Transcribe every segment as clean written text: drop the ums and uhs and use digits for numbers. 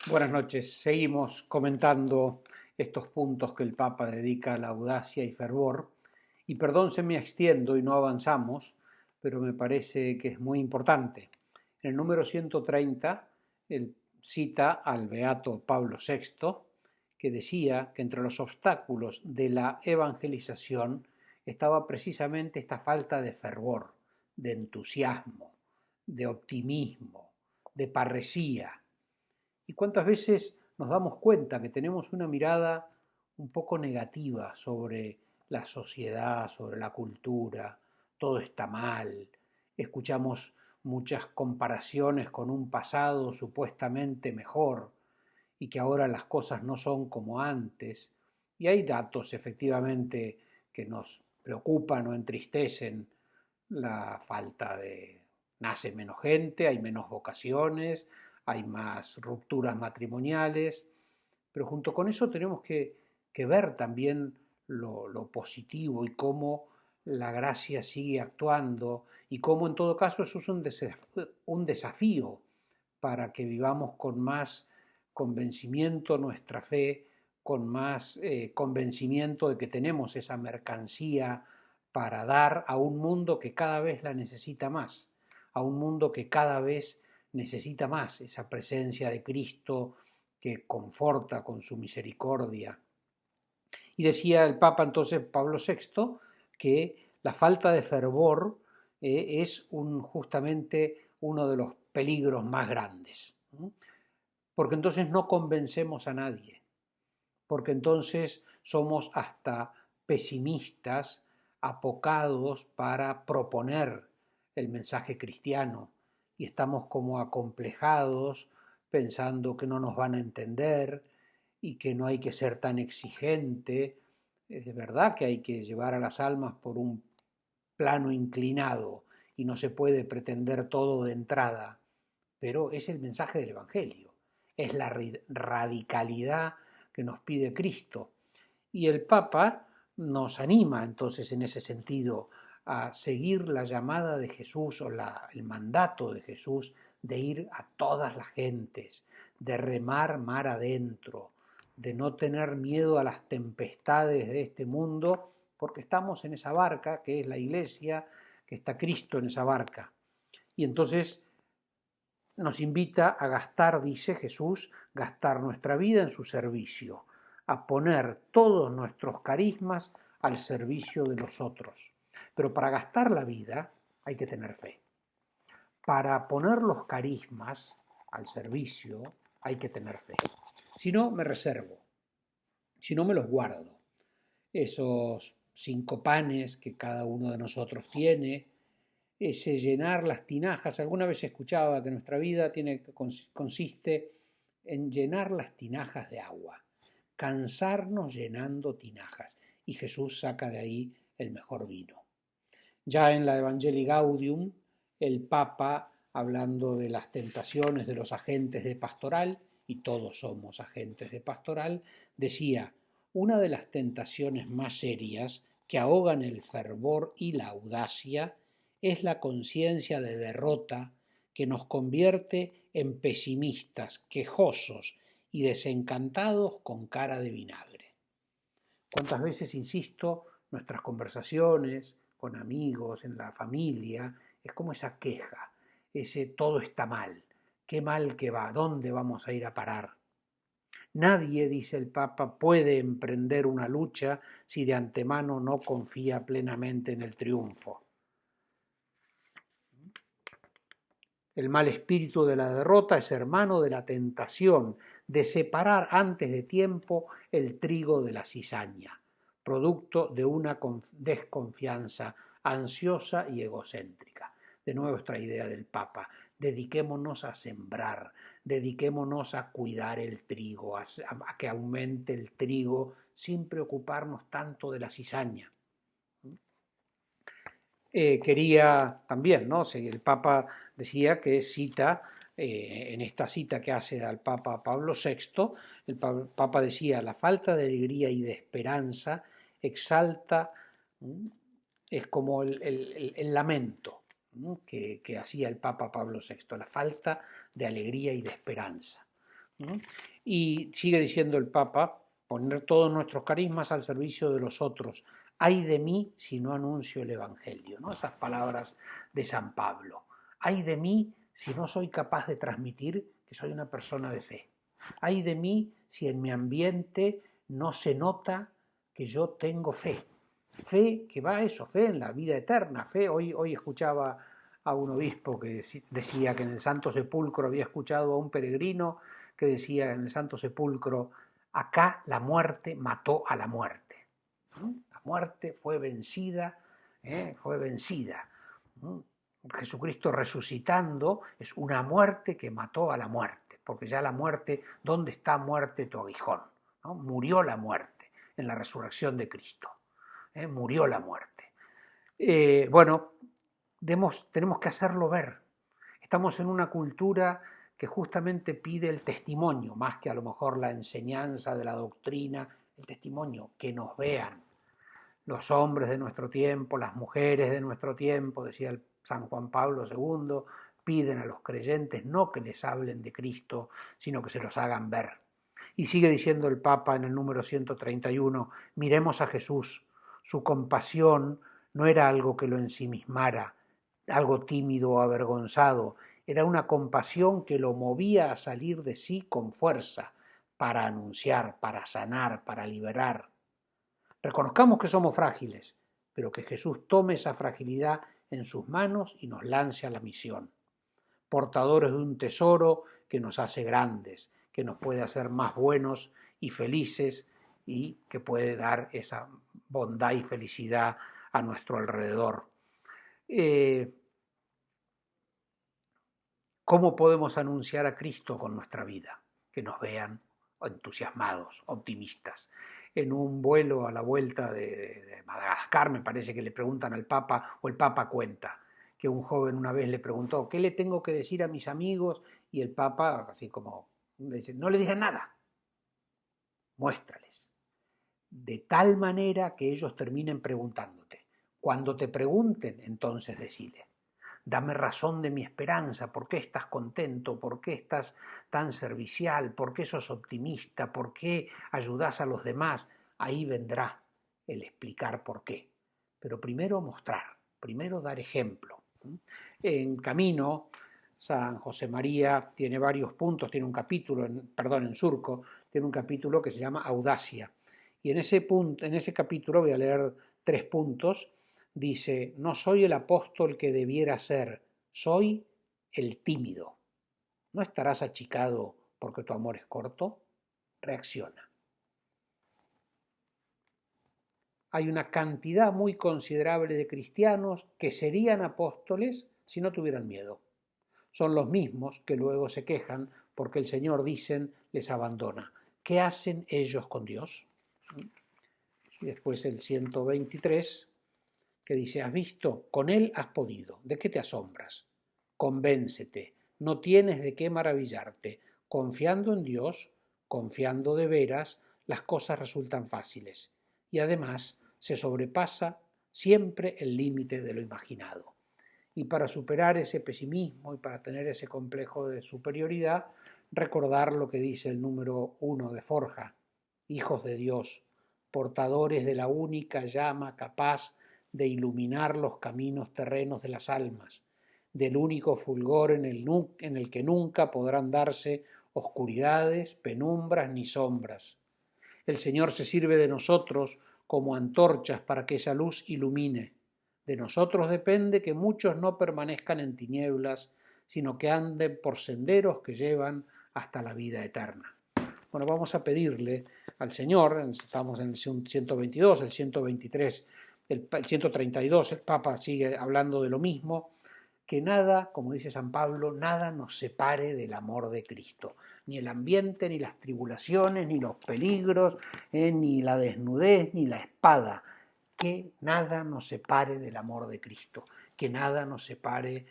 Buenas noches. Seguimos comentando estos puntos que el Papa dedica a la audacia y fervor. Y perdón si me extiendo y no avanzamos, pero me parece que es muy importante. En el número 130, él cita al beato Pablo VI, que decía que entre los obstáculos de la evangelización estaba precisamente esta falta de fervor, de entusiasmo, de optimismo, de parresía. ¿Y cuántas veces nos damos cuenta que tenemos una mirada un poco negativa sobre la sociedad, sobre la cultura? Todo está mal. Escuchamos muchas comparaciones con un pasado supuestamente mejor y que ahora las cosas no son como antes. Y hay datos efectivamente que nos preocupan o entristecen: la falta de... nace menos gente, hay menos vocaciones, hay más rupturas matrimoniales, pero junto con eso tenemos que ver también lo positivo y cómo la gracia sigue actuando y cómo en todo caso eso es un desafío para que vivamos con más convencimiento nuestra fe, con más convencimiento de que tenemos esa mercancía para dar a un mundo que cada vez la necesita más, a un mundo que cada vez necesita más esa presencia de Cristo que conforta con su misericordia. Y decía el Papa entonces Pablo VI que la falta de fervor es justamente uno de los peligros más grandes, ¿no? Porque entonces no convencemos a nadie, porque entonces somos hasta pesimistas, apocados para proponer el mensaje cristiano y estamos como acomplejados pensando que no nos van a entender y que no hay que ser tan exigente. Es de verdad que hay que llevar a las almas por un plano inclinado y no se puede pretender todo de entrada, pero es el mensaje del Evangelio, es la radicalidad que nos pide Cristo. Y el Papa nos anima entonces en ese sentido a seguir la llamada de Jesús o el mandato de Jesús de ir a todas las gentes, de remar mar adentro, de no tener miedo a las tempestades de este mundo, porque estamos en esa barca que es la iglesia, que está Cristo en esa barca. Y entonces nos invita a gastar, dice Jesús, gastar nuestra vida en su servicio, a poner todos nuestros carismas al servicio de los otros. Pero para gastar la vida hay que tener fe. Para poner los carismas al servicio hay que tener fe. Si no, me reservo. Si no, me los guardo. Esos 5 panes que cada uno de nosotros tiene, ese llenar las tinajas. Alguna vez escuchaba que nuestra vida consiste en llenar las tinajas de agua, cansarnos llenando tinajas. Y Jesús saca de ahí el mejor vino. Ya en la Evangelii Gaudium, el Papa, hablando de las tentaciones de los agentes de pastoral, y todos somos agentes de pastoral, decía: una de las tentaciones más serias que ahogan el fervor y la audacia es la conciencia de derrota que nos convierte en pesimistas, quejosos y desencantados con cara de vinagre. ¿Cuántas veces, insisto, nuestras conversaciones con amigos, en la familia, es como esa queja, ese todo está mal, qué mal que va, ¿dónde vamos a ir a parar? Nadie, dice el Papa, puede emprender una lucha si de antemano no confía plenamente en el triunfo. El mal espíritu de la derrota es hermano de la tentación de separar antes de tiempo el trigo de la cizaña, producto de una desconfianza ansiosa y egocéntrica. De nuevo esta idea del Papa: dediquémonos a sembrar, dediquémonos a cuidar el trigo, a que aumente el trigo sin preocuparnos tanto de la cizaña. Quería también, ¿no? El Papa decía que cita, en esta cita que hace al Papa Pablo VI, el Papa decía: la falta de alegría y de esperanza exalta, es como el lamento, ¿no? que hacía el Papa Pablo VI, la falta de alegría y de esperanza. ¿no? Y sigue diciendo el Papa, poner todos nuestros carismas al servicio de los otros. Ay de mí si no anuncio el Evangelio, ¿no? Esas palabras de San Pablo. Ay de mí si no soy capaz de transmitir que soy una persona de fe. Ay de mí si en mi ambiente no se nota que yo tengo fe. Fe que va a eso, fe en la vida eterna, fe. Hoy escuchaba a un obispo que decía que en el Santo Sepulcro había escuchado a un peregrino que decía en el Santo Sepulcro, acá la muerte mató a la muerte. La muerte fue vencida, fue vencida. Jesucristo resucitando es una muerte que mató a la muerte, porque ya la muerte, ¿dónde está muerte tu aguijón? ¿No? Murió la muerte en la resurrección de Cristo. Murió la muerte. Bueno, tenemos que hacerlo ver. Estamos en una cultura que justamente pide el testimonio, más que a lo mejor la enseñanza de la doctrina, el testimonio, que nos vean. Los hombres de nuestro tiempo, las mujeres de nuestro tiempo, decía el San Juan Pablo II, piden a los creyentes no que les hablen de Cristo, sino que se los hagan ver. Y sigue diciendo el Papa en el número 131, miremos a Jesús, su compasión no era algo que lo ensimismara, algo tímido o avergonzado, era una compasión que lo movía a salir de sí con fuerza, para anunciar, para sanar, para liberar. Reconozcamos que somos frágiles, pero que Jesús tome esa fragilidad en sus manos y nos lance a la misión. Portadores de un tesoro que nos hace grandes, que nos puede hacer más buenos y felices y que puede dar esa bondad y felicidad a nuestro alrededor. ¿Cómo podemos anunciar a Cristo con nuestra vida? Que nos vean entusiasmados, optimistas. En un vuelo a la vuelta de Madagascar, me parece que le preguntan al Papa, o el Papa cuenta, que un joven una vez le preguntó, ¿qué le tengo que decir a mis amigos? Y el Papa, así como, le dice, no le digan nada, muéstrales. De tal manera que ellos terminen preguntándote. Cuando te pregunten, entonces decile. Dame razón de mi esperanza, ¿por qué estás contento? ¿Por qué estás tan servicial? ¿Por qué sos optimista? ¿Por qué ayudás a los demás? Ahí vendrá el explicar por qué. Pero primero mostrar, primero dar ejemplo. En Camino, San José María tiene varios puntos, tiene un capítulo, en Surco, tiene un capítulo que se llama Audacia. Y en ese capítulo voy a leer 3 puntos. Dice, no soy el apóstol que debiera ser, soy el tímido. ¿No estarás achicado porque tu amor es corto? Reacciona. Hay una cantidad muy considerable de cristianos que serían apóstoles si no tuvieran miedo. Son los mismos que luego se quejan porque el Señor, dicen, les abandona. ¿Qué hacen ellos con Dios? Y después el 123, que dice, has visto, con él has podido, ¿de qué te asombras? Convéncete, no tienes de qué maravillarte, confiando en Dios, confiando de veras, las cosas resultan fáciles y además se sobrepasa siempre el límite de lo imaginado. Y para superar ese pesimismo y para tener ese complejo de superioridad, recordar lo que dice el número 1 de Forja, hijos de Dios, portadores de la única llama capaz de iluminar los caminos terrenos de las almas, del único fulgor en el que nunca podrán darse oscuridades, penumbras ni sombras. El Señor se sirve de nosotros como antorchas para que esa luz ilumine. De nosotros depende que muchos no permanezcan en tinieblas, sino que anden por senderos que llevan hasta la vida eterna. Bueno, vamos a pedirle al Señor, estamos en el 122, el 123, el 132, el Papa sigue hablando de lo mismo, que nada, como dice San Pablo, nada nos separe del amor de Cristo. Ni el ambiente, ni las tribulaciones, ni los peligros, ni la desnudez, ni la espada. Que nada nos separe del amor de Cristo. Que nada nos separe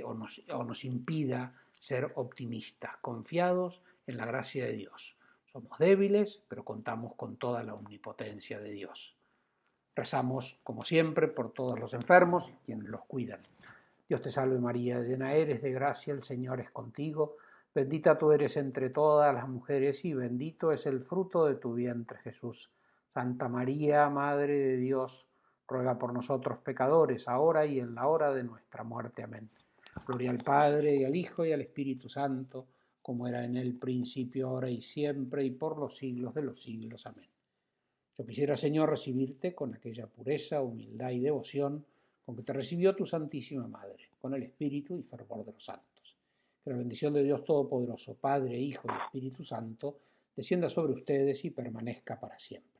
o nos impida ser optimistas, confiados en la gracia de Dios. Somos débiles, pero contamos con toda la omnipotencia de Dios. Rezamos, como siempre, por todos los enfermos y quienes los cuidan. Dios te salve María, llena eres de gracia, el Señor es contigo, Bendita tú eres entre todas las mujeres y bendito es el fruto de tu vientre, Jesús. Santa María, Madre de Dios, ruega por nosotros pecadores, ahora y en la hora de nuestra muerte. Amén. Gloria al Padre, y al Hijo, y al Espíritu Santo, como era en el principio, ahora y siempre, y por los siglos de los siglos. Amén. Yo quisiera, Señor, recibirte con aquella pureza, humildad y devoción con que te recibió tu Santísima Madre, con el espíritu y fervor de los santos. Que la bendición de Dios Todopoderoso, Padre, Hijo y Espíritu Santo, descienda sobre ustedes y permanezca para siempre.